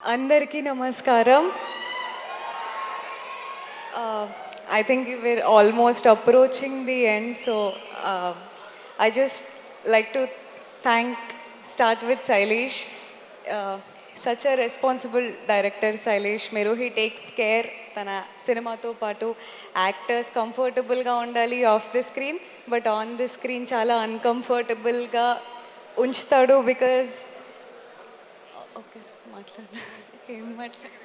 అందరికీ నమస్కారం. I think we're almost approaching the end, so I just like to start with Sailesh. Such a responsible director, Sailesh Meru. He takes care తన సినిమాతో పాటు actors కంఫర్టబుల్గా ఉండాలి of the screen, but on the screen చాలా అన్కంఫర్టబుల్గా ఉంచుతాడు. Because okay మాట్లాడు ఏం మాట్లాడు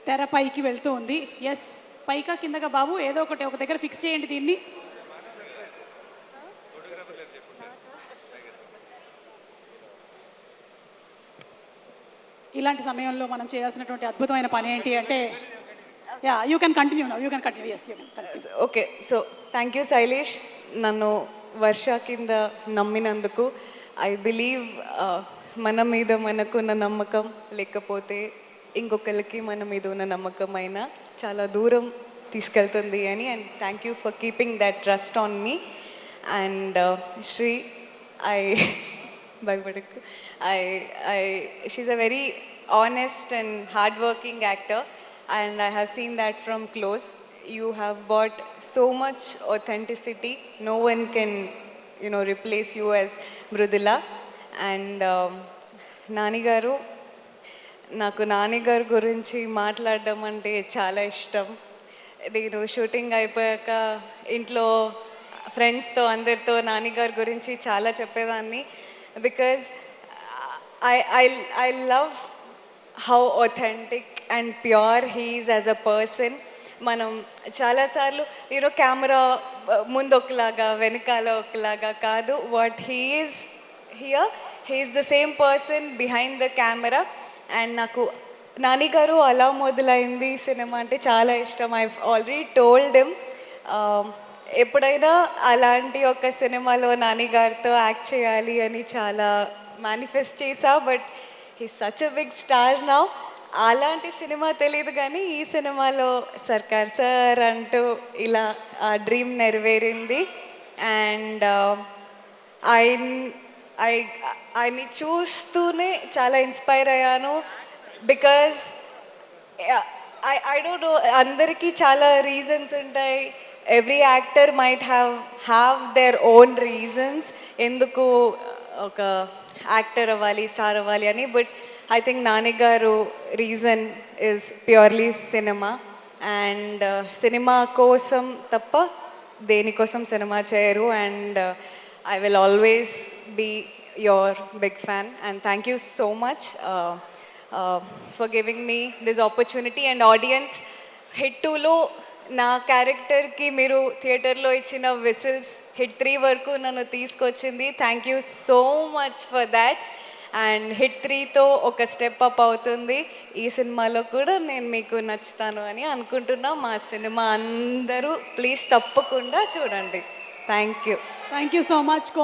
తెర పైకి వెళ్తూ ఉంది. ఎస్, పైకా కిందగా బాబు ఏదో ఒకటి ఒక దగ్గర ఫిక్స్ చేయండి దీన్ని. ఇలాంటి సమయంలో మనం చేయాల్సినటువంటి అద్భుతమైన పని ఏంటి అంటే, yeah you can continue now, you can continue. Yes, you can continue. Okay, so thank you Shailesh, నన్ను వర్ష కింద నమ్మినందుకు. ఐ బిలీవ్ మన మీద మనకున్న నమ్మకం లేకపోతే ఇంకొకరికి మన మీద ఉన్న నమ్మకం అయినా చాలా దూరం తీసుకెళ్తుంది అని. And thank you for keeping that trust on me. And Sri, I భయపడకు, she a very honest and hardworking actor, and I have seen that from close. You have brought so much authenticity. No one can, replace you as Mrudula. And Nani garu, నాకు నాన్నగారి గురించి మాట్లాడడం అంటే చాలా ఇష్టం. నేను shooting అయిపోయాక ఇంట్లో ఫ్రెండ్స్తో అందరితో నాన్నగారి గురించి చాలా చెప్పేదాన్ని. Because I love how authentic and pure he's as a person. మనం చాలాసార్లు కెమెరా ముందు ఒకలాగా వెనకాల ఒకలాగా కాదు. What he's here, he's the same person behind the camera. And నాకు నాన్నగారు అలా మొదలైంది సినిమా అంటే చాలా ఇష్టం. ఐ ఆల్రెడీ టోల్డ్ హిమ్, ఎప్పుడైనా అలాంటి ఒక సినిమాలో నాన్నగారితో యాక్ట్ చేయాలి అని చాలా మేనిఫెస్ట్ చేసా. But he's such a big star now. అలాంటి సినిమా తెలియదు కానీ ఈ సినిమాలో సర్కార్ సార్ అంటూ ఇలా ఆ డ్రీమ్ నెరవేరింది. అండ్ ఆయన్ని చూస్తూనే చాలా ఇన్స్పైర్ అయ్యాను. బికాజ్ ఐ డోంట్ నో, అందరికీ చాలా రీజన్స్ ఉంటాయి. Every actor might have their own reasons ఎందుకు ఒక యాక్టర్ అవ్వాలి, స్టార్ అవ్వాలి అని. బట్ ఐ థింక్ నాన్నగారు reason is purely cinema. And cinema కోసం తప్ప దేనికోసం సినిమా చేయరు. And I will always be your big fan, and thank you so much for giving me this opportunity. And audience, Hit 2లో నా క్యారెక్టర్కి మీరు థియేటర్లో ఇచ్చిన విసిల్స్ Hit 3 వరకు నన్ను తీసుకొచ్చింది. Thank you so much for that. And Hit 3తో ఒక స్టెప్ అప్ అవుతుంది. ఈ సినిమాలో కూడా నేను మీకు నచ్చుతాను అని అనుకుంటున్నా. మా సినిమా అందరూ ప్లీజ్ తప్పకుండా చూడండి. Thank you. Thank you so much.